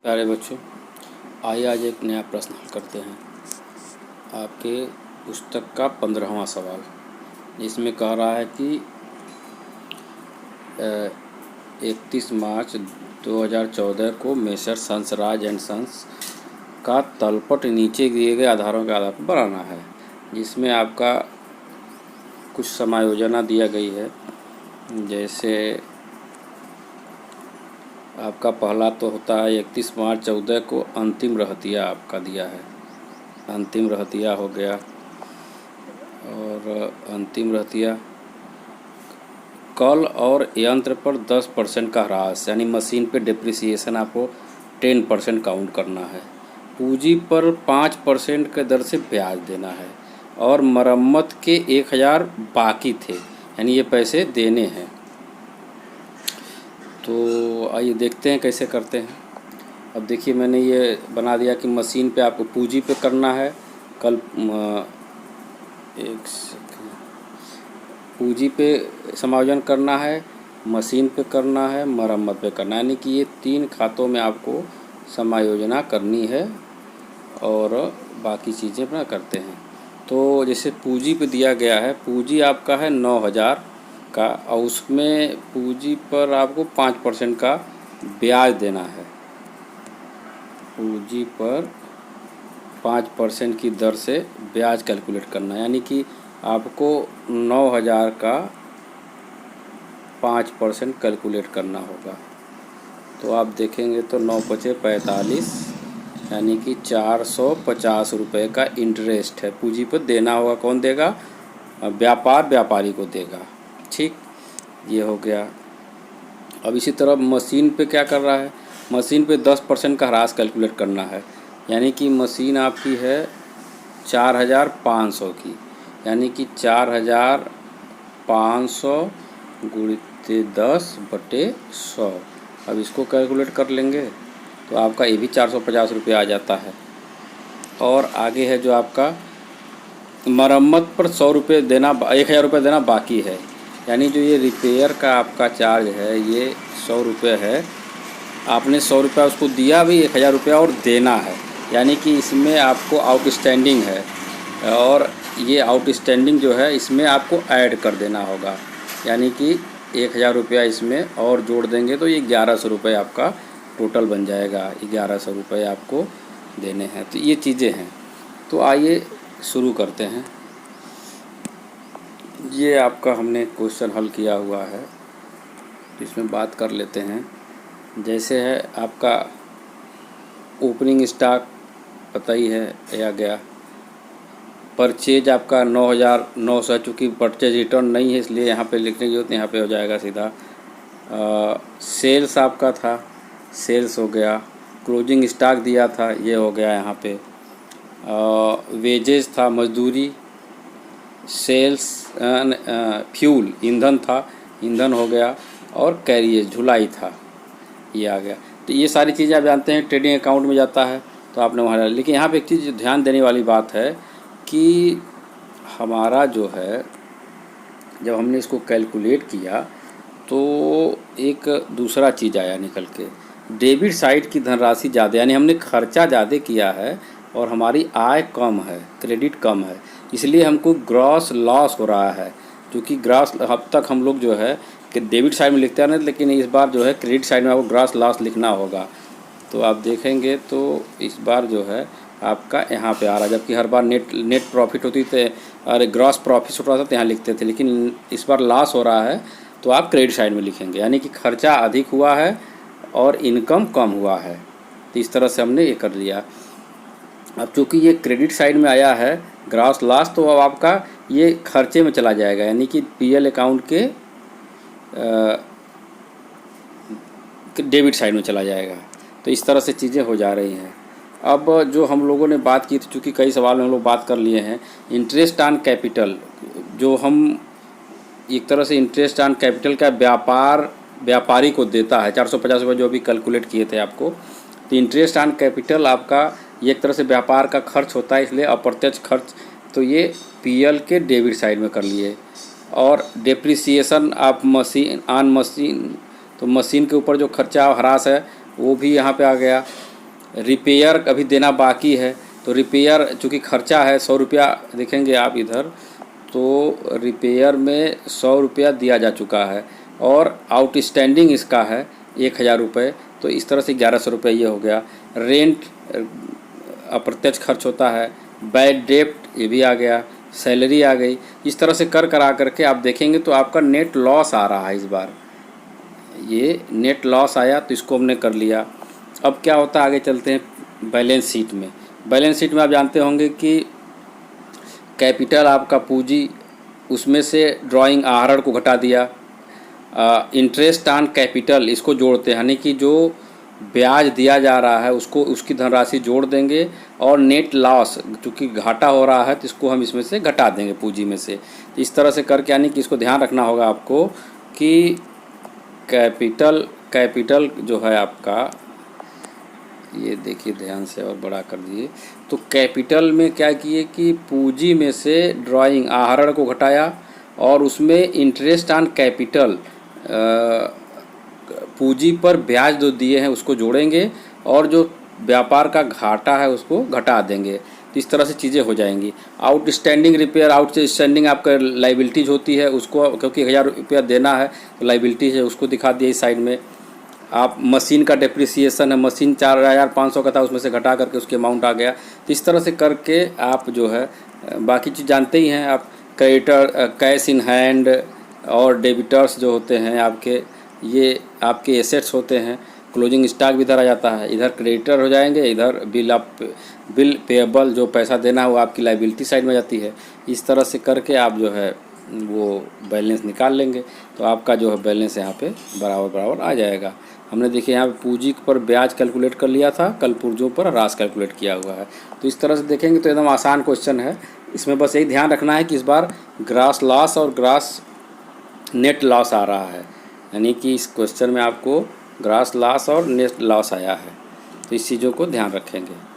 प्यारे बच्चों, आइए आज एक नया प्रश्न हल करते हैं। आपके पुस्तक का 15वां सवाल इसमें कह रहा है कि 31 मार्च 2014 को मेसर्स हंसराज एंड सन्स का तलपट नीचे दिए गए आधारों के आधार पर बनाना है, जिसमें आपका कुछ समायोजना दिया गई है। जैसे आपका पहला तो होता है 31 मार्च 14 को अंतिम रहतिया आपका दिया है, अंतिम रहतिया हो गया। और अंतिम रहतिया कल और यंत्र पर 10% का ह्रास, यानी मशीन पे डिप्रिसिएशन आपको 10% काउंट करना है। पूंजी पर 5% के दर से ब्याज देना है और मरम्मत के 1000 बाकी थे, यानी ये पैसे देने हैं। तो आइए देखते हैं कैसे करते हैं। अब देखिए, मैंने ये बना दिया कि मशीन पे आपको पूंजी पे करना है, कल एक सेकंड, पूंजी पे समायोजन करना है, मशीन पे करना है, मरम्मत पे करना है, यानी कि ये 3 खातों में आपको समायोजना करनी है और बाकी चीज़ें अपना करते हैं। तो जैसे पूंजी पे दिया गया है, पूंजी आपका है 9000 का और उसमें पूंजी पर आपको 5% का ब्याज देना है। पूंजी पर 5% की दर से ब्याज कैलकुलेट करना है, यानी कि आपको 9000 का 5% कैलकुलेट करना होगा। तो आप देखेंगे तो 9 पचे 45, यानी कि 450 रुपये का इंटरेस्ट है पूंजी पर देना होगा। कौन देगा? व्यापारी को देगा। ठीक, ये हो गया। अब इसी तरह मशीन पे क्या कर रहा है? मशीन पे 10% का ह्रास कैलकुलेट करना है, यानी कि मशीन आपकी है 4500 की, यानी कि 4500 गुणित 10/100। अब इसको कैलकुलेट कर लेंगे तो आपका ये भी 450 रुपये आ जाता है। और आगे है जो आपका मरम्मत पर 100 रुपये देना, 1000 रुपये देना बाकी है, यानी जो ये रिपेयर का आपका चार्ज है ये 100 रुपये है। आपने 100 रुपया उसको दिया भी, 1000 रुपया और देना है, यानी कि इसमें आपको आउटस्टैंडिंग है और ये आउटस्टैंडिंग जो है इसमें आपको ऐड कर देना होगा, यानी कि 1000 रुपया इसमें और जोड़ देंगे तो ये 1100 रुपये आपका टोटल बन जाएगा। 1100 रुपये आपको देने हैं। तो ये चीज़ें हैं। तो आइए शुरू करते हैं। ये आपका हमने क्वेश्चन हल किया हुआ है, तो इसमें बात कर लेते हैं। जैसे है आपका ओपनिंग स्टॉक पता ही है आ गया। परचेज आपका 9900, चूँकि परचेज रिटर्न नहीं है इसलिए यहाँ पे लिखने की जरूरत नहीं, यहाँ पे हो जाएगा सीधा। सेल्स आपका था, सेल्स हो गया। क्लोजिंग स्टॉक दिया था, ये हो गया यहाँ पे। वेजेस था, मजदूरी। सेल्स फ्यूल, ईंधन था, ईंधन हो गया। और कैरियज, ढुलाई था, ये आ गया। तो ये सारी चीज़ें आप जानते हैं ट्रेडिंग अकाउंट में जाता है, तो आपने वहाँ। लेकिन यहाँ पे एक चीज़ ध्यान देने वाली बात है कि हमारा जो है, जब हमने इसको कैलकुलेट किया तो एक दूसरा चीज़ आया निकल के। डेबिट साइड की धनराशि ज़्यादा, यानी हमने खर्चा ज़्यादा किया है और हमारी आय कम है, क्रेडिट कम है, इसलिए हमको ग्रॉस लॉस हो रहा है। क्योंकि ग्रॉस, अब तक हम लोग जो है कि डेबिट साइड में लिखते हैं, लेकिन इस बार जो है क्रेडिट साइड में आपको ग्रॉस लॉस लिखना होगा। तो आप देखेंगे तो इस बार जो है आपका यहाँ पे आ रहा है, जबकि हर बार नेट प्रॉफिट होती थे और ग्रॉस प्रॉफिट होता था तो यहाँ लिखते थे, लेकिन इस बार लॉस हो रहा है तो आप क्रेडिट साइड में लिखेंगे, यानी कि खर्चा अधिक हुआ है और इनकम कम हुआ है। तो इस तरह से हमने ये कर लिया। अब चूँकि ये क्रेडिट साइड में आया है ग्रॉस लॉस, तो अब आपका ये खर्चे में चला जाएगा, यानी कि पीएल अकाउंट के डेबिट साइड में चला जाएगा। तो इस तरह से चीज़ें हो जा रही हैं। अब जो हम लोगों ने बात की थी, चूँकि कई सवाल में हम लोग बात कर लिए हैं, इंटरेस्ट ऑन कैपिटल, जो हम एक तरह से इंटरेस्ट ऑन कैपिटल का व्यापारी को देता है 450 रुपये, जो भी कैलकुलेट किए थे आपको। तो इंटरेस्ट ऑन कैपिटल आपका ये एक तरह से व्यापार का खर्च होता है, इसलिए अप्रत्यक्ष खर्च, तो ये पीएल के डेबिट साइड में कर लिए। और डेप्रिसिएशन आप मशीन, तो मशीन के ऊपर जो खर्चा ह्रास है वो भी यहाँ पे आ गया। रिपेयर अभी देना बाकी है, तो रिपेयर चूँकि खर्चा है 100 रुपया, देखेंगे आप इधर तो रिपेयर में 100 रुपया दिया जा चुका है और आउटस्टैंडिंग इसका है 1000 रुपये, तो इस तरह से 1100 रुपये ये हो गया। रेंट अप्रत्यक्ष खर्च होता है, बैड डेप्ट ये भी आ गया, सैलरी आ गई। इस तरह से करा करके आप देखेंगे तो आपका नेट लॉस आ रहा है। इस बार ये नेट लॉस आया तो इसको हमने कर लिया। अब क्या होता है, आगे चलते हैं बैलेंस शीट में। बैलेंस शीट में आप जानते होंगे कि कैपिटल आपका पूंजी, उसमें से ड्राइंग आहरण को घटा दिया, इंटरेस्ट ऑन कैपिटल इसको जोड़ते हैं, यानी कि जो ब्याज दिया जा रहा है उसको, उसकी धनराशि जोड़ देंगे, और नेट लॉस चूँकि घाटा हो रहा है तो इसको हम इसमें से घटा देंगे पूंजी में से। तो इस तरह से करके, यानी कि इसको ध्यान रखना होगा आपको कि कैपिटल जो है आपका, ये देखिए ध्यान से और बड़ा कर दिए, तो कैपिटल में क्या किए कि पूंजी में से ड्राइंग आहरण को घटाया और उसमें इंटरेस्ट ऑन कैपिटल पूंजी पर ब्याज जो दिए हैं उसको जोड़ेंगे, और जो व्यापार का घाटा है उसको घटा देंगे। तो इस तरह से चीज़ें हो जाएंगी। आउटस्टैंडिंग रिपेयर, आउटस्टैंडिंग आपका लाइबिलिटीज होती है, उसको क्योंकि 1000 रुपया देना है तो लाइबिलिटीज है, उसको दिखा दिया इस साइड में। आप मशीन का डेप्रिसिएशन है, मशीन 4500 का था, उसमें से घटा करके उसके अमाउंट आ गया। तो इस तरह से करके आप जो है बाकी चीज़ जानते ही हैं आप, क्रेडिटर, कैश इन हैंड और डेबिटर्स जो होते हैं आपके, ये आपके एसेट्स होते हैं। क्लोजिंग स्टॉक भी इधर आ जाता है, इधर क्रेडिटर हो जाएंगे, इधर बिल पेएबल जो पैसा देना है वो आपकी लाइबिलिटी साइड में जाती है। इस तरह से करके आप जो है वो बैलेंस निकाल लेंगे, तो आपका जो है बैलेंस यहाँ पे बराबर आ जाएगा। हमने देखिए यहाँ पे पूंजी पर ब्याज कैलकुलेट कर लिया था, कल पुर्जों पर ह्रास कैलकुलेट किया हुआ है। तो इस तरह से देखेंगे तो एकदम आसान क्वेश्चन है। इसमें बस यही ध्यान रखना है कि इस बार ग्रास लॉस और ग्रास नेट लॉस आ रहा है, यानी कि इस क्वेश्चन में आपको ग्रास लॉस और नेट लॉस आया है, तो इस चीज़ों को ध्यान रखेंगे।